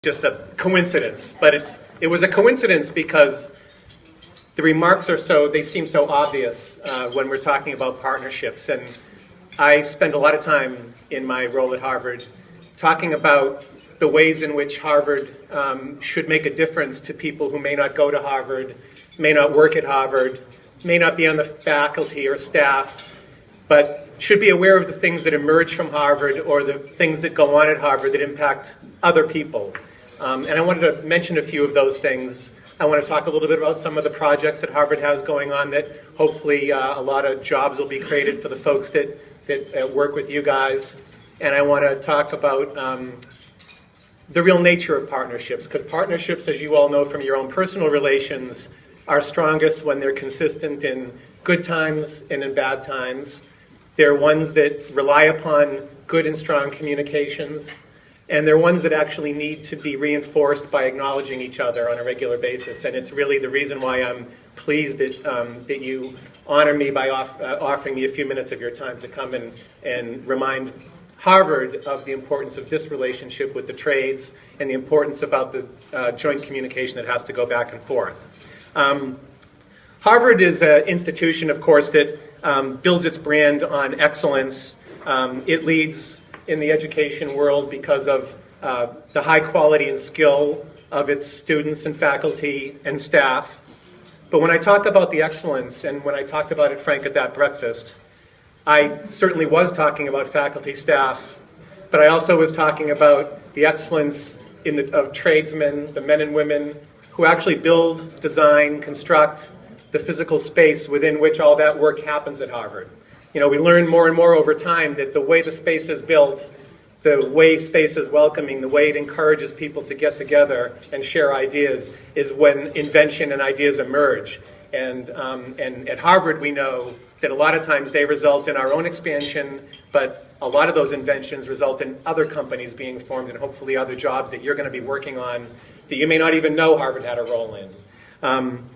just a coincidence, but it was a coincidence because the remarks they seem so obvious when we're talking about partnerships. And I spend a lot of time in my role at Harvard talking about the ways in which Harvard should make a difference to people who may not go to Harvard, may not work at Harvard, may not be on the faculty or staff, but should be aware of the things that emerge from Harvard or the things that go on at Harvard that impact other people. And I wanted to mention a few of those things. I want to talk a little bit about some of the projects that Harvard has going on that hopefully a lot of jobs will be created for the folks that work with you guys. And I want to talk about the real nature of partnerships, because partnerships, as you all know from your own personal relations, are strongest when they're consistent in good times and in bad times. They're ones that rely upon good and strong communications. And they're ones that actually need to be reinforced by acknowledging each other on a regular basis. And it's really the reason why I'm pleased that you honor me by offering me a few minutes of your time to come and remind Harvard of the importance of this relationship with the trades and the importance about the joint communication that has to go back and forth. Harvard is an institution, of course, that builds its brand on excellence. It leads in the education world because of the high quality and skill of its students and faculty and staff. But when I talk about the excellence, and when I talked about it, Frank, at that breakfast, I certainly was talking about faculty, staff, but I also was talking about the excellence of tradesmen, the men and women who actually build, design, construct the physical space within which all that work happens at Harvard. You know, we learn more and more over time that the way the space is built, the way space is welcoming, the way it encourages people to get together and share ideas is when invention and ideas emerge. And at Harvard, we know that a lot of times they result in our own expansion, but a lot of those inventions result in other companies being formed and hopefully other jobs that you're going to be working on that you may not even know Harvard had a role in.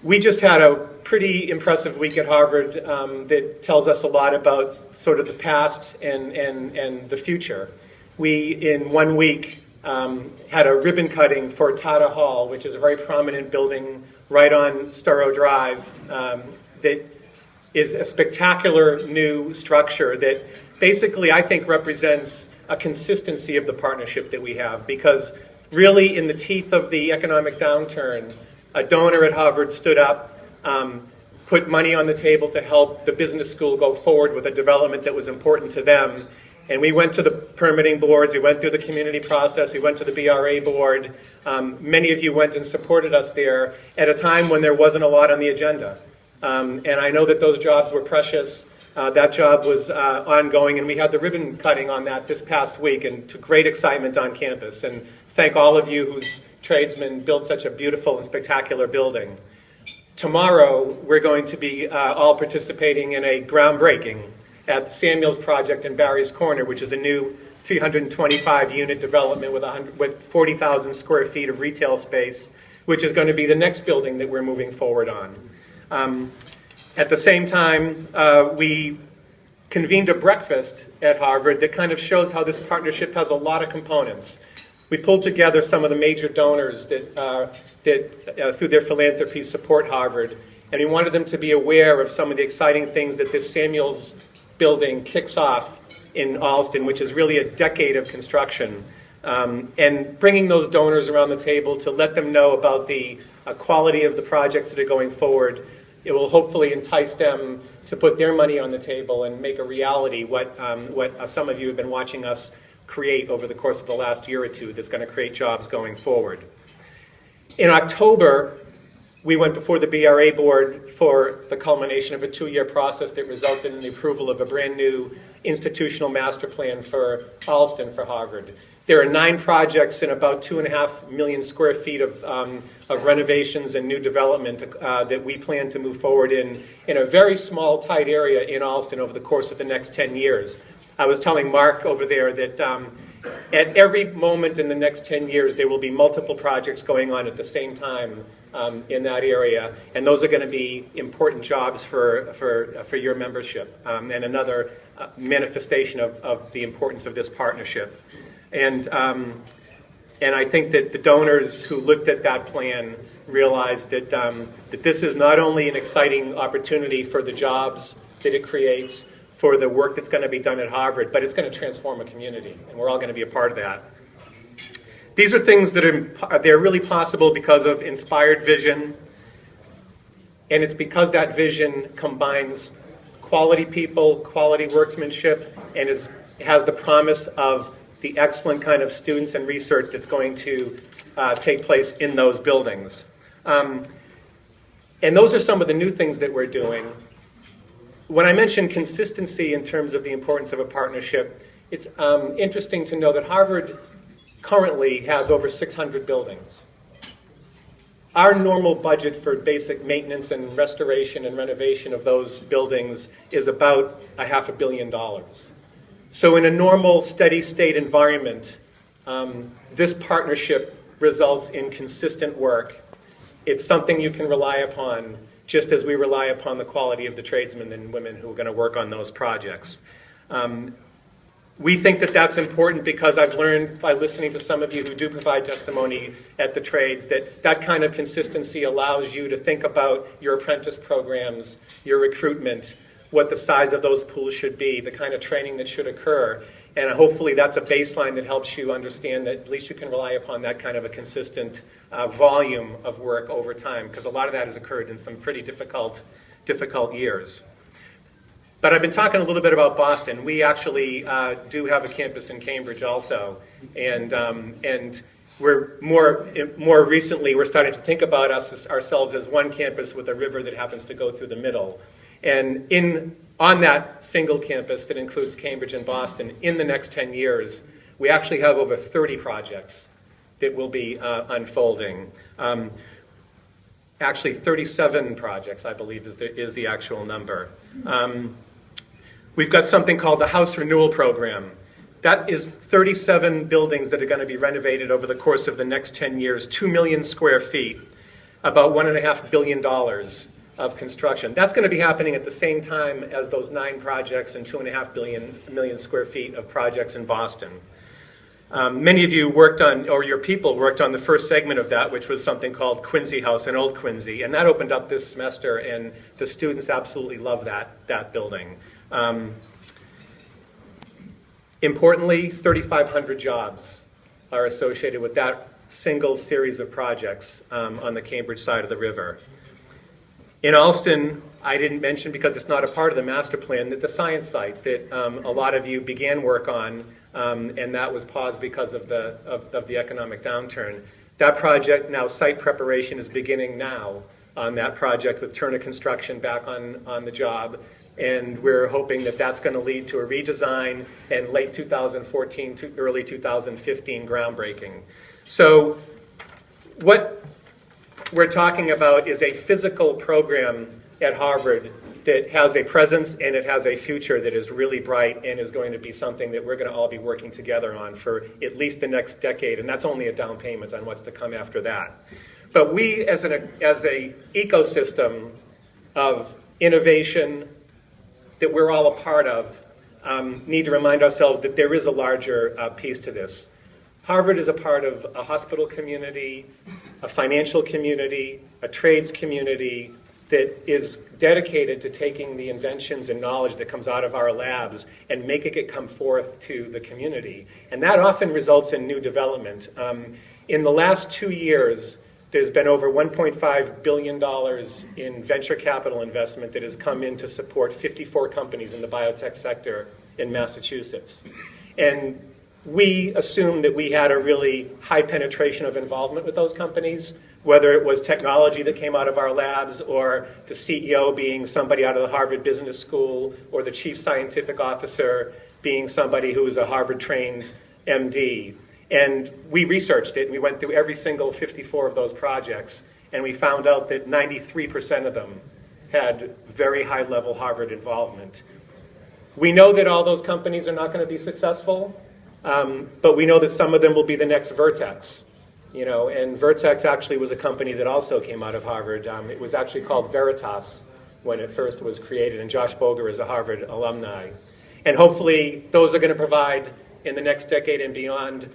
We just had a pretty impressive week at Harvard that tells us a lot about sort of the past and the future. We, in 1 week, had a ribbon cutting for Tata Hall, which is a very prominent building right on Storrow Drive that is a spectacular new structure that basically I think represents a consistency of the partnership that we have, because really in the teeth of the economic downturn, a donor at Harvard stood up, put money on the table to help the business school go forward with a development that was important to them. And we went to the permitting boards, we went through the community process, we went to the BRA board. Many of you went and supported us there at a time when there wasn't a lot on the agenda. And I know that those jobs were precious. That job was ongoing, and we had the ribbon cutting on that this past week, and to great excitement on campus. And thank all of you whose tradesmen built such a beautiful and spectacular building. Tomorrow, we're going to be all participating in a groundbreaking at the Samuels Project in Barry's Corner, which is a new 325-unit development with 40,000 square feet of retail space, which is going to be the next building that we're moving forward on. At the same time, we convened a breakfast at Harvard that kind of shows how this partnership has a lot of components. We pulled together some of the major donors that through their philanthropy support Harvard, and we wanted them to be aware of some of the exciting things that this Samuels building kicks off in Allston, which is really a decade of construction. And bringing those donors around the table to let them know about the quality of the projects that are going forward, it will hopefully entice them to put their money on the table and make a reality what some of you have been watching us create over the course of the last year or two that's going to create jobs going forward. In October, we went before the BRA board for the culmination of a 2-year process that resulted in the approval of a brand new institutional master plan for Allston for Harvard. There are 9 projects and about 2.5 million square feet of renovations and new development that we plan to move forward in a very small, tight area in Allston over the course of the next 10 years. I was telling Mark over there that at every moment in the next 10 years, there will be multiple projects going on at the same time in that area, and those are going to be important jobs for your membership, and another manifestation of the importance of this partnership. And And I think that the donors who looked at that plan realized that, that this is not only an exciting opportunity for the jobs that it creates, for the work that's going to be done at Harvard, but it's going to transform a community, and we're all going to be a part of that. These are things that they're really possible because of inspired vision, and it's because that vision combines quality people, quality workmanship, and has the promise of the excellent kind of students and research that's going to take place in those buildings. And those are some of the new things that we're doing. When I mentioned consistency in terms of the importance of a partnership, it's interesting to know that Harvard currently has over 600 buildings. Our normal budget for basic maintenance and restoration and renovation of those buildings is about $500 million. So in a normal, steady state environment, this partnership results in consistent work. It's something you can rely upon, just as we rely upon the quality of the tradesmen and women who are going to work on those projects. We think that that's important because I've learned by listening to some of you who do provide testimony at the trades that that kind of consistency allows you to think about your apprentice programs, your recruitment, what the size of those pools should be, the kind of training that should occur. And hopefully that's a baseline that helps you understand that at least you can rely upon that kind of a consistent volume of work over time, because a lot of that has occurred in some pretty difficult years. But I've been talking a little bit about Boston. We actually do have a campus in Cambridge also, and we're more recently we're starting to think about ourselves as one campus with a river that happens to go through the middle. And on that single campus that includes Cambridge and Boston, in the next 10 years, we actually have over 30 projects that will be unfolding. Actually, 37 projects, I believe, is the actual number. We've got something called the House Renewal Program. That is 37 buildings that are going to be renovated over the course of the next 10 years, 2 million square feet, about $1.5 billion of construction. That's going to be happening at the same time as those 9 projects and 2.5 million square feet of projects in Boston. Many of you worked on, or your people worked on the first segment of that, which was something called Quincy House in Old Quincy, and that opened up this semester, and the students absolutely love that building. Importantly, 3,500 jobs are associated with that single series of projects on the Cambridge side of the river. In Alston, I didn't mention because it's not a part of the master plan, that the science site that a lot of you began work on, and that was paused because of the economic downturn. That project, now site preparation is beginning now on that project with Turner Construction back on the job. And we're hoping that that's going to lead to a redesign and late 2014 to early 2015 groundbreaking. So what we're talking about is a physical program at Harvard that has a presence and it has a future that is really bright and is going to be something that we're going to all be working together on for at least the next decade, and that's only a down payment on what's to come after that. But we, as a ecosystem of innovation that we're all a part of, need to remind ourselves that there is a larger piece to this. Harvard is a part of a hospital community, a financial community, a trades community that is dedicated to taking the inventions and knowledge that comes out of our labs and making it come forth to the community. And that often results in new development. In the last 2 years, there's been over $1.5 billion in venture capital investment that has come in to support 54 companies in the biotech sector in Massachusetts. And we assumed that we had a really high penetration of involvement with those companies, whether it was technology that came out of our labs or the CEO being somebody out of the Harvard Business School or the chief scientific officer being somebody who was a Harvard-trained MD. And we researched it, and we went through every single 54 of those projects, and we found out that 93% of them had very high-level Harvard involvement. We know that all those companies are not going to be successful, but we know that some of them will be the next Vertex. You know, and Vertex actually was a company that also came out of Harvard. It was actually called Veritas when it first was created, and Josh Boger is a Harvard alumni. And hopefully those are going to provide, in the next decade and beyond,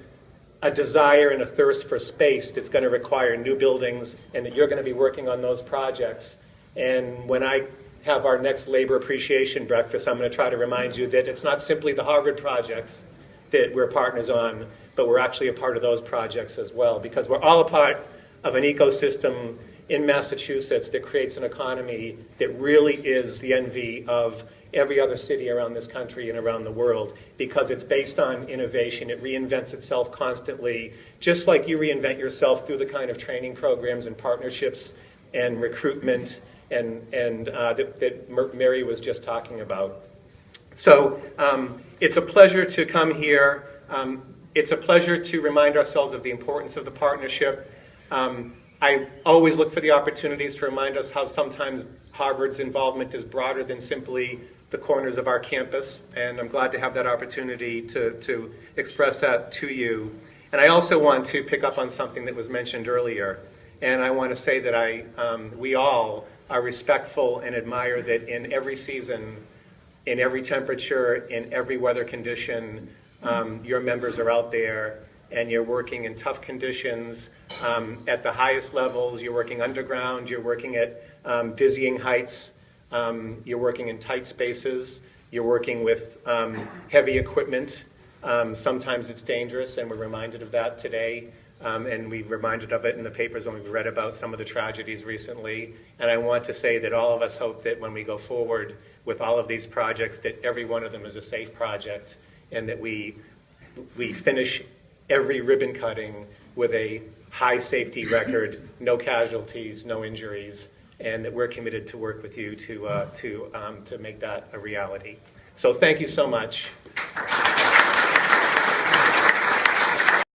a desire and a thirst for space that's going to require new buildings, and that you're going to be working on those projects. And when I have our next labor appreciation breakfast, I'm going to try to remind you that it's not simply the Harvard projects that we're partners on, but we're actually a part of those projects as well, because we're all a part of an ecosystem in Massachusetts that creates an economy that really is the envy of every other city around this country and around the world, because it's based on innovation. It reinvents itself constantly, just like you reinvent yourself through the kind of training programs and partnerships and recruitment that Mary was just talking about. So it's a pleasure to come here. It's a pleasure to remind ourselves of the importance of the partnership. I always look for the opportunities to remind us how sometimes Harvard's involvement is broader than simply the corners of our campus, and I'm glad to have that opportunity to express that to you. And I also want to pick up on something that was mentioned earlier, and I want to say that we all are respectful and admire that in every season, in every temperature, in every weather condition, your members are out there and you're working in tough conditions at the highest levels. You're working underground, you're working at dizzying heights, you're working in tight spaces, you're working with heavy equipment. Sometimes it's dangerous, and we're reminded of that today. And we reminded of it in the papers when we read about some of the tragedies recently. And I want to say that all of us hope that when we go forward with all of these projects, that every one of them is a safe project, and that we finish every ribbon cutting with a high safety record, no casualties, no injuries, and that we're committed to work with you to make that a reality. So thank you so much.